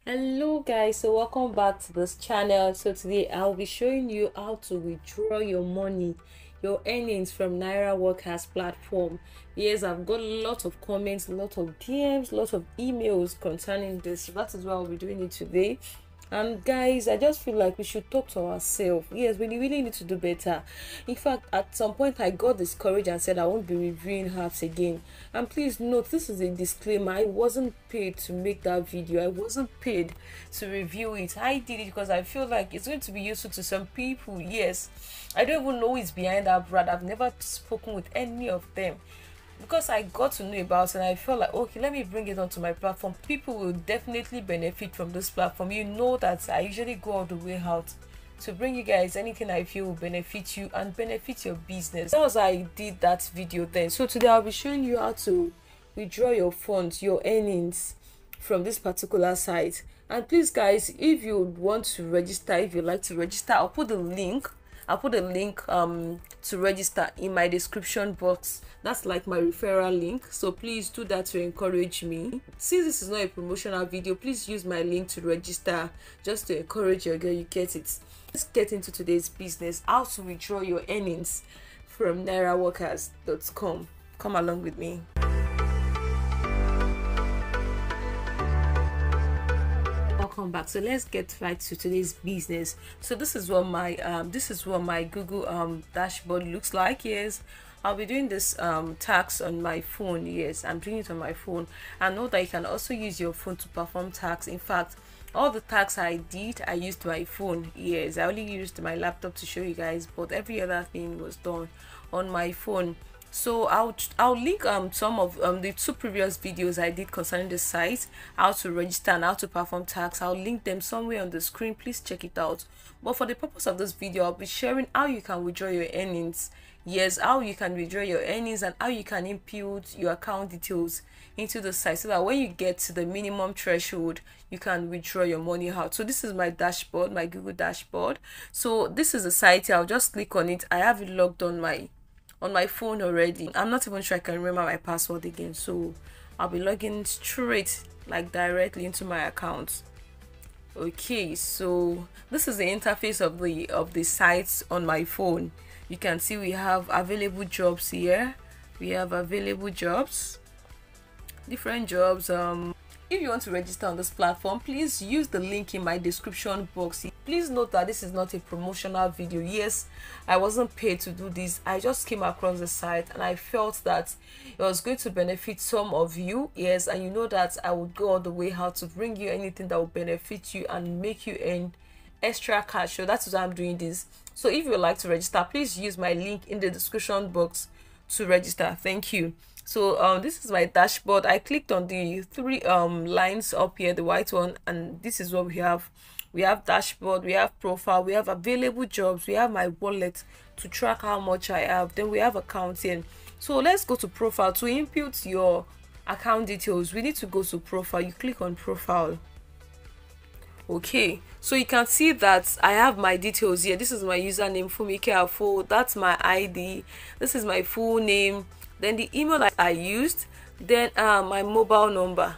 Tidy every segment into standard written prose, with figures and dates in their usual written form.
Hello guys, so welcome back to this channel. So today I'll be showing you how to withdraw your money, your earnings from Naira Workers platform. Yes, I've got a lot of comments, a lot of DMs, a lot of emails concerning this. So that is why I'll be doing it today. And guys, I just feel like we should talk to ourselves. Yes, we really need to do better. In fact, at some point I got discouraged and said I won't be reviewing apps again. And please note, this is a disclaimer. I wasn't paid to make that video. I wasn't paid to review it. I did it because I feel like it's going to be useful to some people. Yes, I don't even know who is behind that brand. I've never spoken with any of them, because I got to know about it and I felt like, okay, let me bring it onto my platform. People will definitely benefit from this platform. You know that I usually go all the way out to bring you guys anything I feel will benefit you and benefit your business. That was how I did that video then. So today I'll be showing you how to withdraw your funds, your earnings from this particular site. And please guys, if you want to register, if you'd like to register, I'll put the link to register in my description box. That's like my referral link, so please do that to encourage me. Since this is not a promotional video, please use my link to register, just to encourage your girl. You get it. Let's get into today's business: how to withdraw your earnings from nairaworkers.com. Come along with me. Welcome back. So let's get right to today's business. So this is what my Google dashboard looks like. Yes, I'll be doing this tax on my phone. Yes, I'm doing it on my phone. I know that you can also use your phone to perform tax. In fact, all the tax I did, I used my phone. Yes, I only used my laptop to show you guys, but every other thing was done on my phone. So I'll link some of the two previous videos I did concerning the site, how to register and how to perform tax. I'll link them somewhere on the screen. Please check it out. But for the purpose of this video, I'll be sharing how you can withdraw your earnings. Yes, how you can withdraw your earnings and how you can input your account details into the site, so that when you get to the minimum threshold, you can withdraw your money out. So this is my dashboard, my Google dashboard. So this is the site. I'll just click on it. I have it logged on my phone already. I'm not even sure I can remember my password again, so I'll be logging straight, like directly into my account. Okay, so this is the interface of the sites on my phone. You can see we have available jobs here. We have available jobs, different jobs. If you want to register on this platform, please use the link in my description box. Please note that this is not a promotional video. Yes, I wasn't paid to do this. I just came across the site and I felt that it was going to benefit some of you. Yes, and you know that I would go all the way out to bring you anything that will benefit you and make you earn extra cash. So that's why I'm doing this. So if you would like to register, please use my link in the description box to register. Thank you. So this is my dashboard. I clicked on the three lines up here, the white one, and this is what we have. We have dashboard, we have profile, we have available jobs, we have my wallet to track how much I have, then we have accounting. So let's go to profile. To input your account details, we need to go to profile. You click on profile. Okay, so you can see that I have my details here. This is my username, Fumike Afo. That's my ID. This is my full name, then the email that I used, then my mobile number.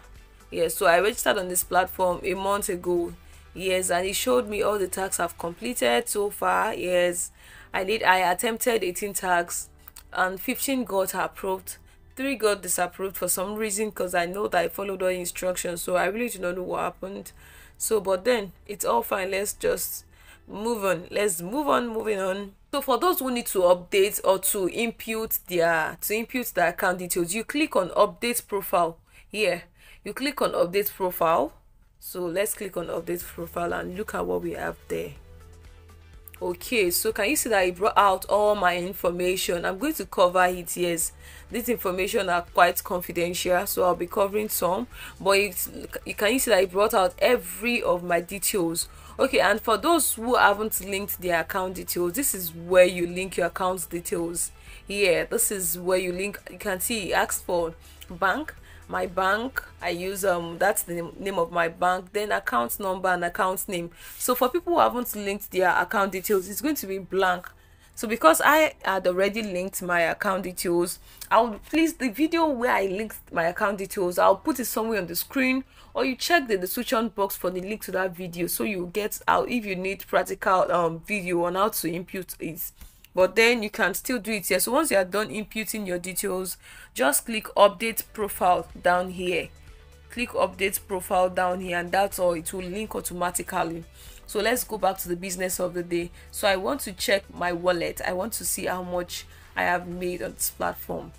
Yes, so I registered on this platform a month ago. Yes, and it showed me all the tasks I've completed so far. Yes, I attempted 18 tasks and 15 got approved, 3 got disapproved for some reason, because I know that I followed all instructions, so I really do not know what happened. So but then it's all fine. Let's just move on. Moving on. So for those who need to update or to input their account details, you click on update profile here. You click on update profile. So let's click on update profile and look at what we have there. Okay, so can you see that it brought out all my information? I'm going to cover it. Yes, this information are quite confidential, so I'll be covering some, but you can see that it brought out every of my details. Okay, and for those who haven't linked their account details, this is where you link your account details. Here, this is where you link. You can see it asks for bank, my bank. I use that's the name of my bank, then account number and account name. So for people who haven't linked their account details, it's going to be blank. So because I had already linked my account details, I'll please the video where I linked my account details, I'll put it somewhere on the screen, or you check the description box for the link to that video, so you get out if you need practical video on how to input it. But then you can still do it here. So once you are done inputting your details, just click update profile down here. Click update profile down here, and that's all. It will link automatically. So let's go back to the business of the day. So I want to check my wallet. I want to see how much I have made on this platform.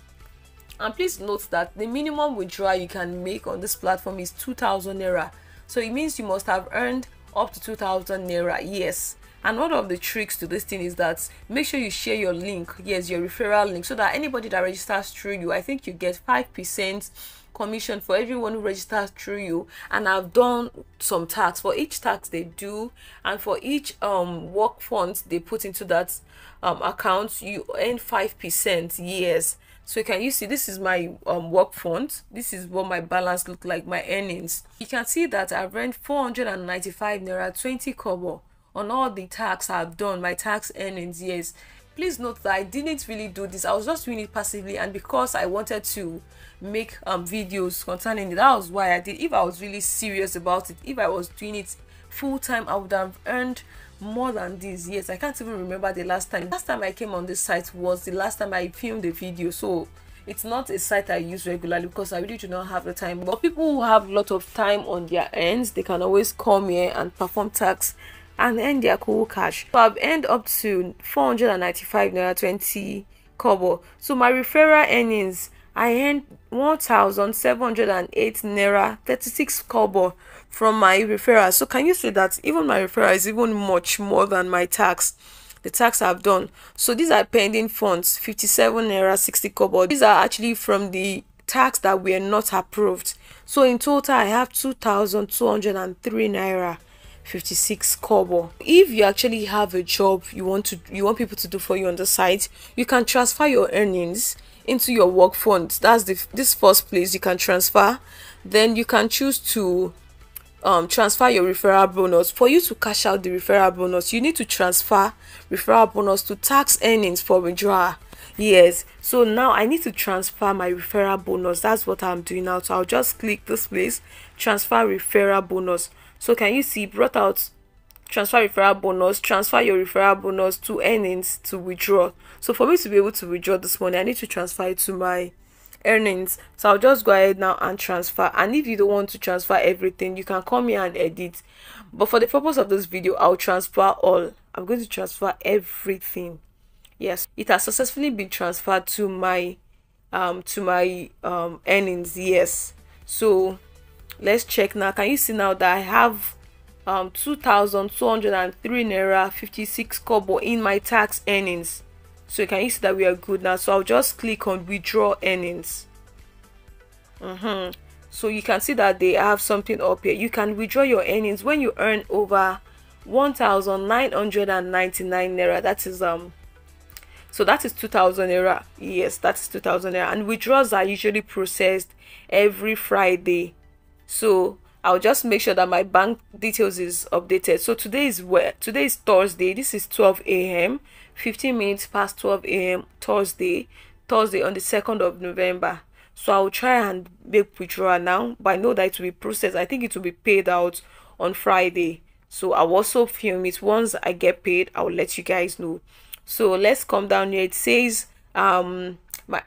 And please note that the minimum withdrawal you can make on this platform is 2,000 naira. So it means you must have earned up to 2,000 naira. Yes. And one of the tricks to this thing is that make sure you share your link, yes, your referral link, so that anybody that registers through you, I think you get 5% commission for everyone who registers through you. And I've done some tax for each tax they do, and for each work funds they put into that account, you earn 5%. Yes. So can you see, this is my work fund. This is what my balance look like, my earnings. You can see that I've earned 495 naira 20 kobo on all the tax I've done, my tax earnings. Yes, please note that I didn't really do this. I was just doing it passively, and because I wanted to make videos concerning it, that was why I did. If I was really serious about it, if I was doing it full time, I would have earned more than this. Yes, I can't even remember the last time I came on this site was the last time I filmed a video. So it's not a site I use regularly because I really do not have the time. But people who have a lot of time on their ends, they can always come here and perform tax and earn their cool cash. So I've earned up to 495 naira 20 kobo. So my referral earnings, I earned 1,708 naira 36 kobo from my referral. So can you see that even my referral is even much more than my tax, the tax I've done? So these are pending funds, 57 naira 60 kobo. These are actually from the tax that were not approved. So in total I have 2,203 naira 56 kobo. If you actually have a job you want people to do for you on the site, you can transfer your earnings into your work fund. That's this first place you can transfer. Then you can choose to transfer your referral bonus. For you to cash out the referral bonus, you need to transfer referral bonus to tax earnings for withdrawal. Yes, so now I need to transfer my referral bonus. That's what I'm doing now. So I'll just click this place, transfer referral bonus. So can you see, brought out transfer referral bonus, transfer your referral bonus to earnings to withdraw. So for me to be able to withdraw this money, I need to transfer it to my earnings. So I'll just go ahead now and transfer. And if you don't want to transfer everything, you can come here and edit. But for the purpose of this video, I'll transfer all. I'm going to transfer everything. Yes, it has successfully been transferred to my earnings. Yes, so let's check now. Can you see now that I have 2,203 naira 56 kobo in my tax earnings? So can you see that we are good now? So I'll just click on withdraw earnings. So you can see that they have something up here. You can withdraw your earnings when you earn over 1,999 naira. That is so that is 2,000 naira. Yes, that is 2,000 naira. And withdrawals are usually processed every Friday. So I'll just make sure that my bank details is updated. So today is Thursday. This is 12 a.m. 15 minutes past 12 a.m. Thursday on the 2nd of November. So I'll try and make withdrawal now, but I know that it will be processed. I think it will be paid out on Friday. So I'll also film it. Once I get paid, I'll let you guys know. So let's come down here. It says my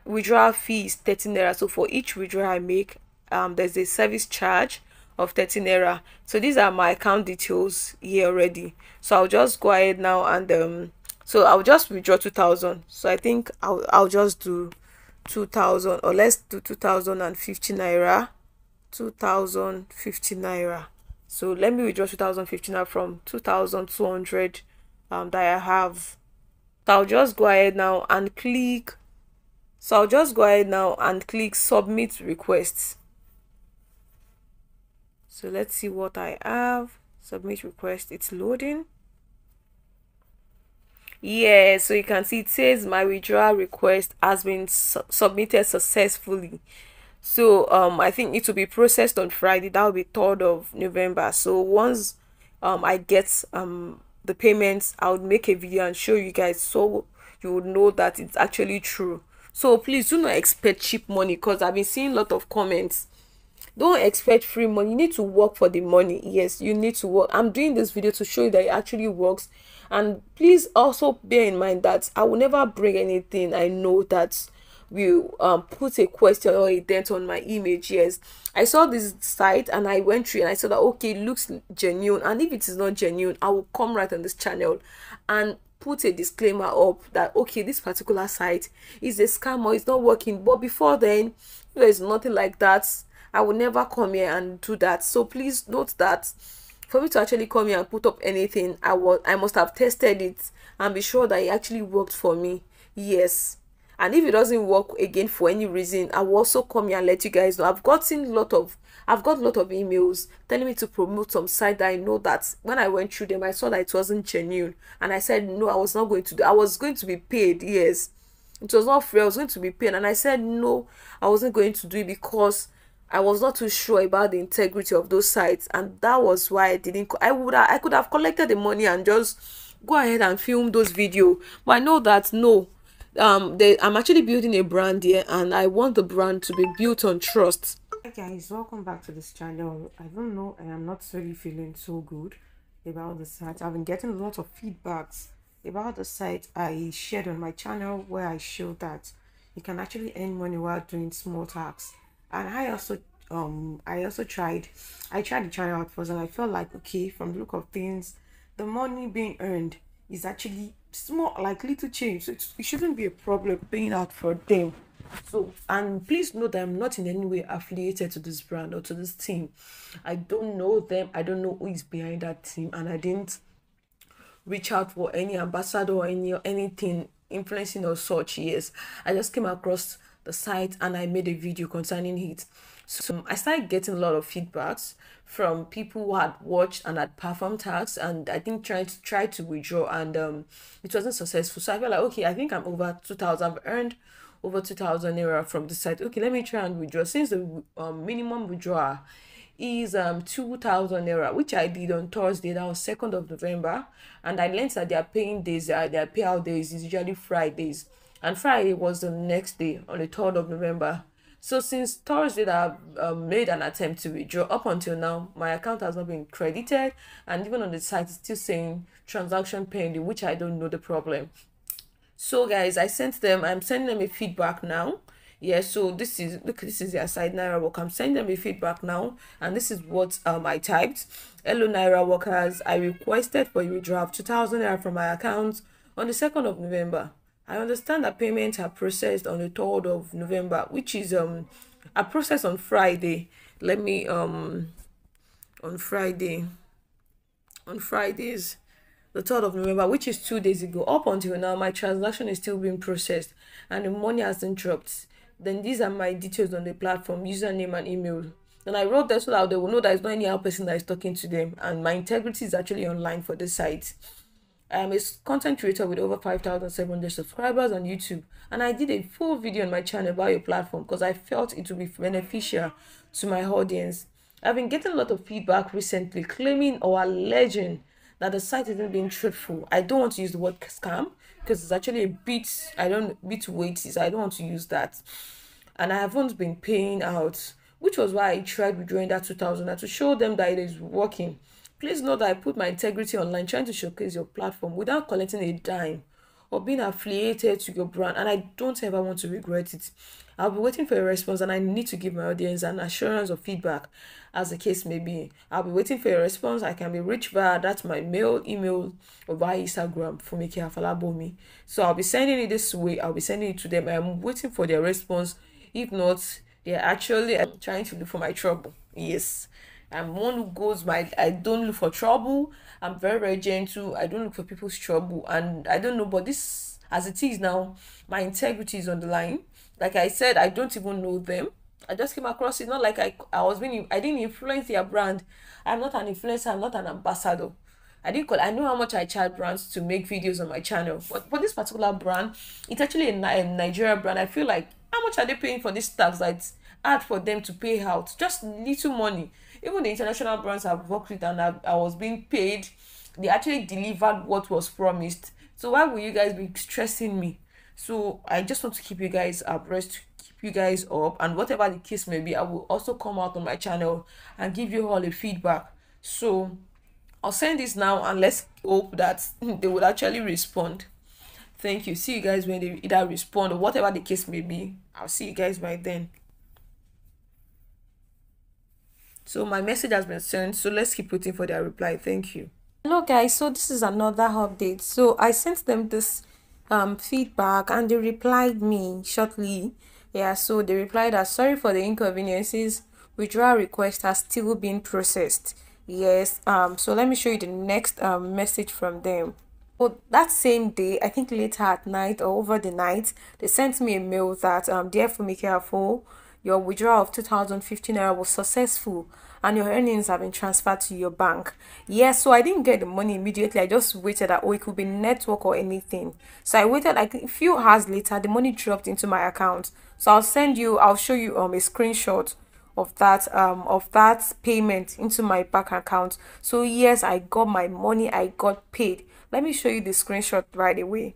withdrawal fee is 13 naira. So for each withdrawal I make, there's a service charge of 13 naira. So these are my account details here already. So I'll just go ahead now and so I'll just withdraw 2,000. So I think I'll just do 2,000, or let's do 2,050 naira. 2,050 naira. So let me withdraw 2,050 naira from 2,200 that I have. So I'll just go ahead now and click. So I'll just go ahead now and click submit requests. So let's see what I have. Submit request. It's loading. Yeah, so you can see it says my withdrawal request has been submitted successfully. So I think it will be processed on Friday. That will be 3rd of November. So once I get the payments, I'll make a video and show you guys. So you would know that it's actually true. So please do not expect cheap money, because I've been seeing a lot of comments. Don't expect free money. You need to work for the money. Yes, you need to work. I'm doing this video to show you that it actually works. And please also bear in mind that I will never bring anything I know that will put a question or a dent on my image. Yes, I saw this site and I went through and I saw that okay, it looks genuine, and if it is not genuine, I will come right on this channel and put a disclaimer up that okay, this particular site is a scam or it's not working. But before then, there is nothing like that. I will never come here and do that. So please note that for me to actually come here and put up anything, I must have tested it and be sure that it actually worked for me. Yes. And if it doesn't work again for any reason, I will also come here and let you guys know. I've got a lot of emails telling me to promote some site that I know that when I went through them, I saw that it wasn't genuine, and I said no, I was not going to do. I was going to be paid. Yes, it was not free. I was going to be paid, and I said no, I wasn't going to do it because I was not too sure about the integrity of those sites, and that was why I didn't. I could have collected the money and just go ahead and film those videos, but I know that no. I'm actually building a brand here, and I want the brand to be built on trust. Hi guys, welcome back to this channel. I don't know, I am not really feeling so good about the site. I've been getting a lot of feedbacks about the site I shared on my channel, where I showed that you can actually earn money while doing small tasks. And I also tried the channel out first, and I felt like okay, from the look of things, the money being earned is actually small, like little change, so it shouldn't be a problem paying out for them. So, and please know that I'm not in any way affiliated to this brand or to this team. I don't know them, I don't know who is behind that team, and I didn't reach out for any ambassador or anything influencing or such. Yes, I just came across the site and I made a video concerning it. So I started getting a lot of feedbacks from people who had watched and had performed tasks, and I think try to withdraw, and it wasn't successful. So I felt like okay, I think I'm over 2,000. I've earned over 2,000 naira from the site. Okay, let me try and withdraw, since the minimum withdrawal is 2,000 naira, which I did on Thursday. That was 2nd of November, and I learned that their paying days, their payout days is usually Fridays, and Friday was the next day on the 3rd of November. So since Thursday that I've made an attempt to withdraw, up until now my account has not been credited, and even on the site it's still saying transaction pending, which I don't know the problem. So guys, I'm sending them a feedback now. Yeah, so this is their site, Naira Workers. I'm sending them a feedback now, and this is what I typed. Hello Naira Workers, I requested for a withdrawal of 2,000 naira from my account on the 2nd of November. I understand that payments are processed on the 3rd of November, which is a process on Friday. Let me on Fridays, the 3rd of November, which is 2 days ago. Up until now, my transaction is still being processed and the money hasn't dropped. Then these are my details on the platform, username and email. And I wrote that so that they will know that it's not any other person that is talking to them, and my integrity is actually online for this site. I'm a content creator with over 5,700 subscribers on YouTube, and I did a full video on my channel about your platform because I felt it would be beneficial to my audience. I've been getting a lot of feedback recently claiming or alleging that the site isn't being truthful. I don't want to use the word scam because it's actually a bit weighty, so I don't want to use that. And I haven't been paying out, which was why I tried withdrawing that 2,000 to show them that it is working. Please know that I put my integrity online, trying to showcase your platform without collecting a dime or being affiliated to your brand, and I don't ever want to regret it. I'll be waiting for a response, and I need to give my audience an assurance of feedback, as the case may be. I'll be waiting for a response. I can be reached via that's my mail, email, or via Instagram for Miki Afalabomi. So I'll be sending it this way. I'll be sending it to them. I'm waiting for their response. If not, they're actually trying to look for my trouble. Yes. I'm one who goes I don't look for trouble. I'm very, very gentle. I don't look for people's trouble. And I don't know, but this, as it is now, my integrity is on the line. Like I said, I don't even know them. I just came across it. Not like I didn't influence their brand. I'm not an influencer. I'm not an ambassador. I know how much I charge brands to make videos on my channel. But for this particular brand, it's actually a Nigeria brand. I feel like, how much are they paying for this tax that it's hard for them to pay out? Just little money. Even the international brands I've worked with and I was being paid, they actually delivered what was promised So why will you guys be stressing me? So I just want to keep you guys abreast, keep you guys up, and whatever the case may be, I will also come out on my channel and give you all a feedback. So I'll send this now, and let's hope that they would actually respond. Thank you. See you guys when they either respond or whatever the case may be. I'll see you guys by then. So my message has been sent, so let's keep waiting for their reply. Thank you. Hello guys, so this is another update. So I sent them this feedback and they replied me shortly. Yeah, so they replied that sorry for the inconveniences, withdrawal request has still been processed. Yes, so let me show you the next message from them. Well, that same day, I think later at night or over the night, they sent me a mail that dear Fumi careful, your withdrawal of 2015 naira was successful and your earnings have been transferred to your bank. Yes, so I didn't get the money immediately. I just waited that, oh, it could be network or anything. So I waited like a few hours later, the money dropped into my account. So I'll show you a screenshot of that payment into my bank account. So yes, I got my money, I got paid. Let me show you the screenshot right away.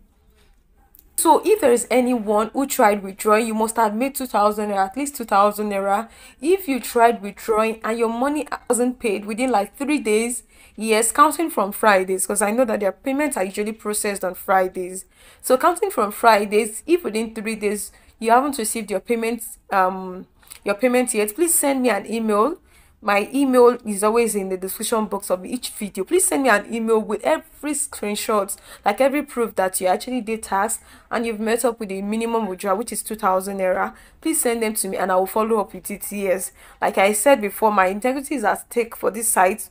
So if there is anyone who tried withdrawing, you must have made 2,000 naira, at least 2,000 naira. If you tried withdrawing and your money wasn't paid within like 3 days, yes, counting from Fridays, because I know that their payments are usually processed on Fridays. So counting from Fridays, if within 3 days you haven't received your payment yet, please send me an email. My email is always in the description box of each video. Please send me an email with every screenshot, like every proof that you actually did tax and you've met up with the minimum withdrawal, which is 2,000 naira. Please send them to me and I will follow up with it. Yes, like I said before, my integrity is at stake for this site,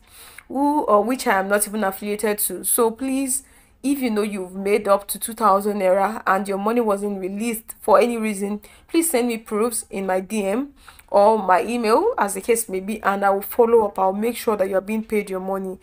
which I am not even affiliated to. So please, if you know you've made up to 2,000 naira and your money wasn't released for any reason, please send me proofs in my DM or my email, as the case may be, and I will follow up. I'll make sure that you're being paid your money.